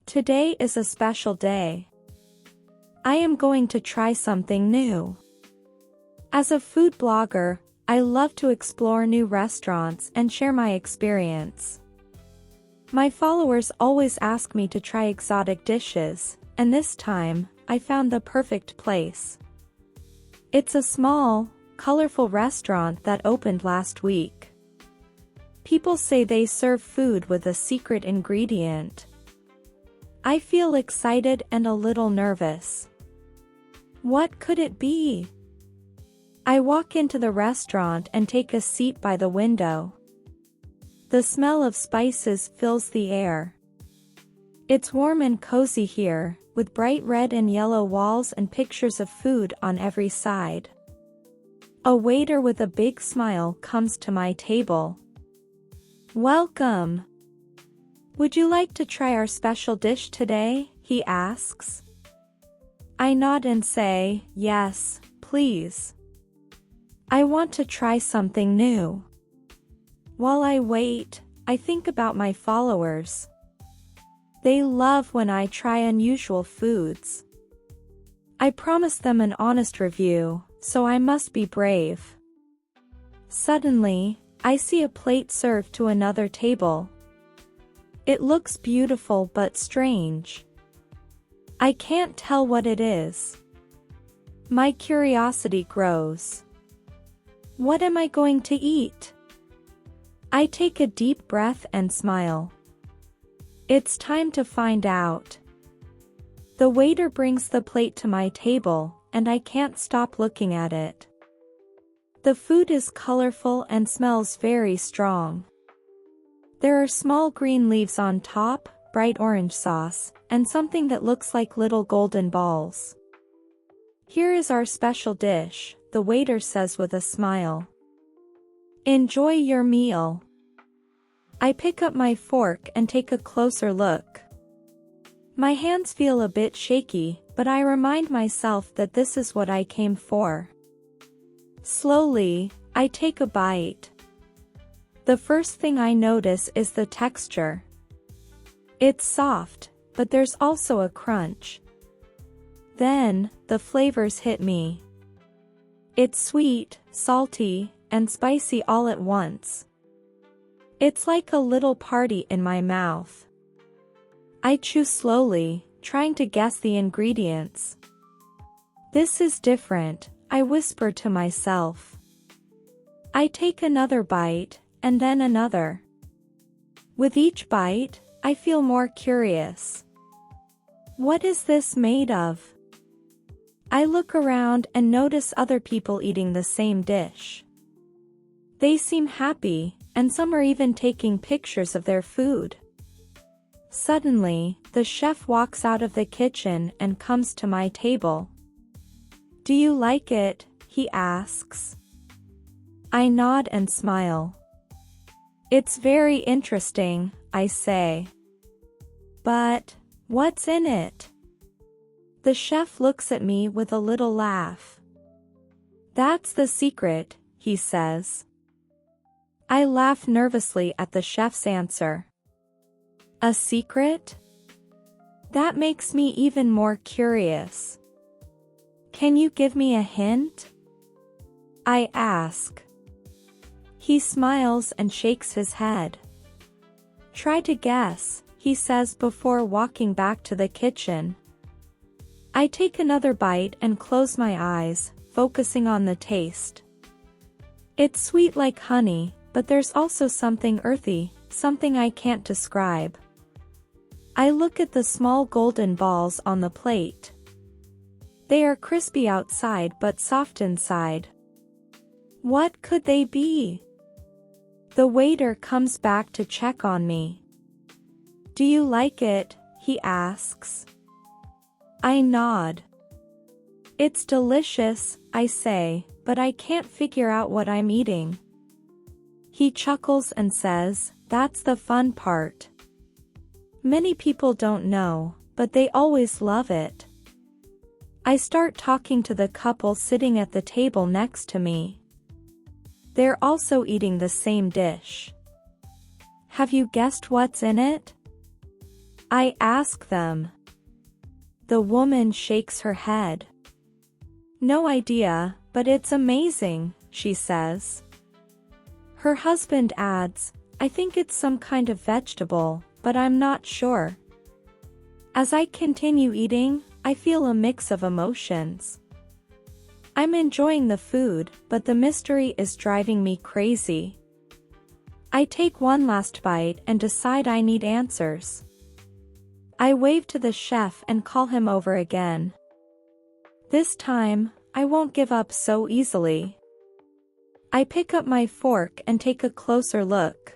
Today is a special day. I am going to try something new. As a food blogger, I love to explore new restaurants and share my experience. My followers always ask me to try exotic dishes, and this time, I found the perfect place. It's a small, colorful restaurant that opened last week. People say they serve food with a secret ingredient. I feel excited and a little nervous. What could it be? I walk into the restaurant and take a seat by the window. The smell of spices fills the air. It's warm and cozy here, with bright red and yellow walls and pictures of food on every side. A waiter with a big smile comes to my table. "Welcome! Would you like to try our special dish today?" he asks. I nod and say, "Yes, please. I want to try something new." While I wait, I think about my followers. They love when I try unusual foods. I promise them an honest review, so I must be brave. Suddenly, I see a plate served to another table. It looks beautiful but strange. I can't tell what it is. My curiosity grows. What am I going to eat? I take a deep breath and smile. It's time to find out. The waiter brings the plate to my table, and I can't stop looking at it. The food is colorful and smells very strong. There are small green leaves on top, bright orange sauce, and something that looks like little golden balls. "Here is our special dish," the waiter says with a smile. "Enjoy your meal." I pick up my fork and take a closer look. My hands feel a bit shaky, but I remind myself that this is what I came for. Slowly, I take a bite. The first thing I notice is the texture. It's soft, but there's also a crunch. Then, the flavors hit me. It's sweet, salty, and spicy all at once. It's like a little party in my mouth. I chew slowly, trying to guess the ingredients. "This is different," I whisper to myself. I take another bite, and then another. With each bite, I feel more curious. What is this made of? I look around and notice other people eating the same dish. They seem happy, and some are even taking pictures of their food. Suddenly, the chef walks out of the kitchen and comes to my table. "Do you like it?" he asks. I nod and smile. "It's very interesting," I say. "But, what's in it?" The chef looks at me with a little laugh. "That's the secret," he says. I laugh nervously at the chef's answer. "A secret?" That makes me even more curious. "Can you give me a hint?" I ask. He smiles and shakes his head. "Try to guess," he says before walking back to the kitchen. I take another bite and close my eyes, focusing on the taste. It's sweet like honey, but there's also something earthy, something I can't describe. I look at the small golden balls on the plate. They are crispy outside but soft inside. What could they be? The waiter comes back to check on me. "Do you like it?" he asks. I nod. "It's delicious," I say, "but I can't figure out what I'm eating." He chuckles and says, "That's the fun part. Many people don't know, but they always love it." I start talking to the couple sitting at the table next to me. They're also eating the same dish. "Have you guessed what's in it?" I ask them. The woman shakes her head. No idea, but it's amazing, she says. Her husband adds, I think it's some kind of vegetable, but I'm not sure. As I continue eating, I feel a mix of emotions. I'm enjoying the food, but the mystery is driving me crazy. I take one last bite and decide I need answers. I wave to the chef and call him over again. This time, I won't give up so easily. I pick up my fork and take a closer look.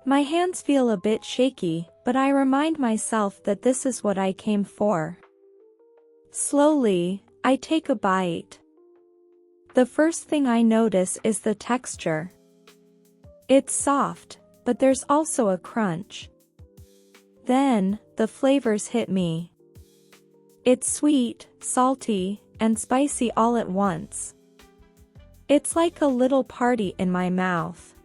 My hands feel a bit shaky, but I remind myself that this is what I came for. Slowly, I take a bite. The first thing I notice is the texture. It's soft, but there's also a crunch. Then, the flavors hit me. It's sweet, salty, and spicy all at once. It's like a little party in my mouth.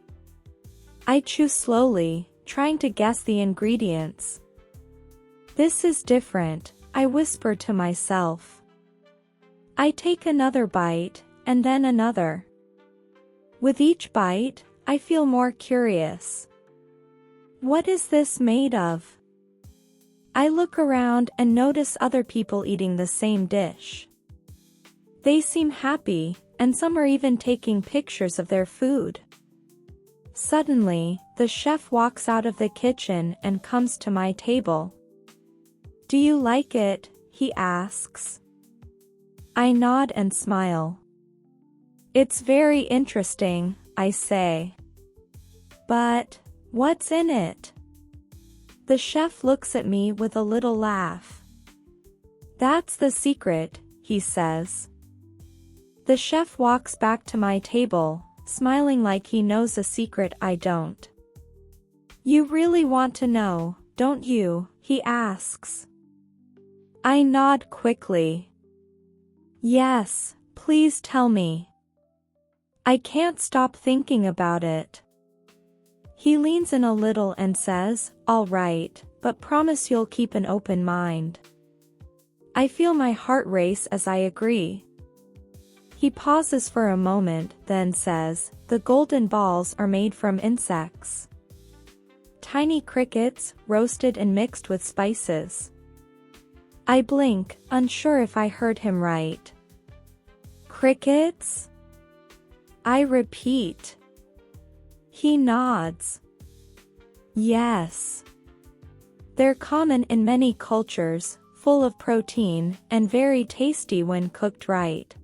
I chew slowly, trying to guess the ingredients. This is different, I whisper to myself. I take another bite, and then another. With each bite, I feel more curious. What is this made of? I look around and notice other people eating the same dish. They seem happy, and some are even taking pictures of their food. Suddenly, the chef walks out of the kitchen and comes to my table. Do you like it? He asks. I nod and smile. It's very interesting, I say. But, what's in it? The chef looks at me with a little laugh. That's the secret, he says. The chef walks back to my table, smiling like he knows a secret I don't. You really want to know, don't you? He asks. I nod quickly. Yes, please tell me. I can't stop thinking about it. He leans in a little and says, all right, but promise you'll keep an open mind. I feel my heart race as I agree. He pauses for a moment, then says, the golden balls are made from insects. Tiny crickets, roasted and mixed with spices. I blink, unsure if I heard him right. Crickets? I repeat. He nods. Yes. They're common in many cultures, full of protein, and very tasty when cooked right.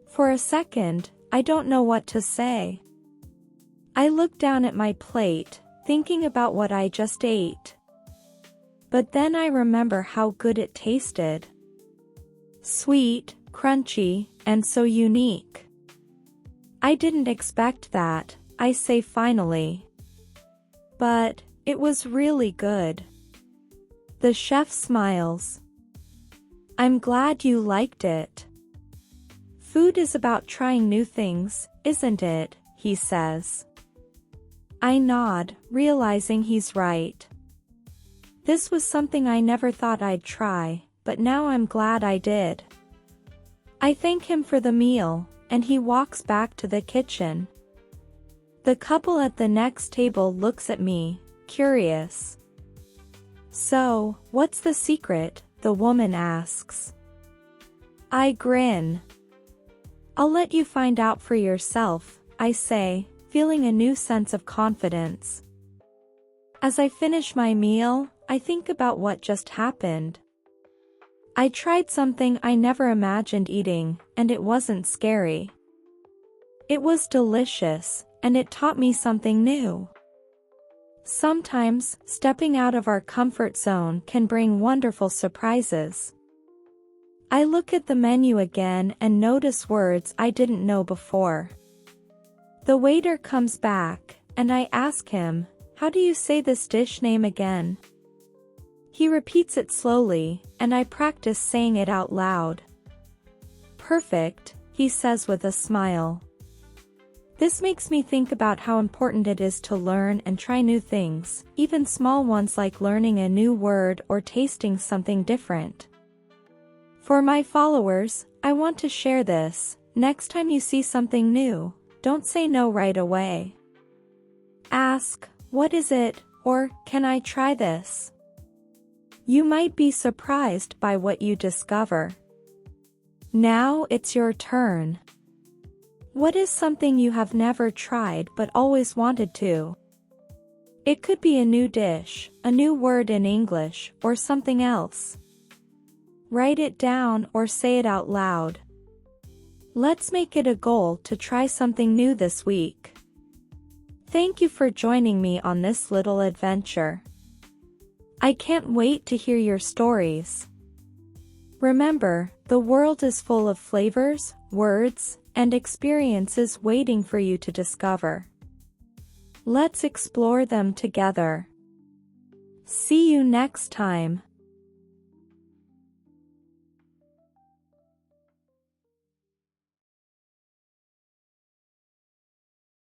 For a second, I don't know what to say. I look down at my plate, thinking about what I just ate. But then I remember how good it tasted. Sweet, crunchy, and so unique. I didn't expect that, I say finally. But, it was really good. The chef smiles. I'm glad you liked it. Food is about trying new things, isn't it? He says. I nod, realizing he's right. This was something I never thought I'd try, but now I'm glad I did. I thank him for the meal, and he walks back to the kitchen. The couple at the next table looks at me, curious. So, what's the secret? The woman asks. I grin. I'll let you find out for yourself, I say, feeling a new sense of confidence. As I finish my meal, I think about what just happened. I tried something I never imagined eating, and it wasn't scary. It was delicious, and it taught me something new. Sometimes, stepping out of our comfort zone can bring wonderful surprises. I look at the menu again and notice words I didn't know before. The waiter comes back, and I ask him, how do you say this dish name again? He repeats it slowly, and I practice saying it out loud. Perfect, he says with a smile. This makes me think about how important it is to learn and try new things, even small ones like learning a new word or tasting something different. For my followers, I want to share this: next time you see something new, don't say no right away. Ask, "What is it?" or "Can I try this?" You might be surprised by what you discover. Now it's your turn. What is something you have never tried but always wanted to? It could be a new dish, a new word in English, or something else. Write it down or say it out loud. Let's make it a goal to try something new this week. Thank you for joining me on this little adventure. I can't wait to hear your stories. Remember, the world is full of flavors, words, and experiences waiting for you to discover. Let's explore them together. See you next time.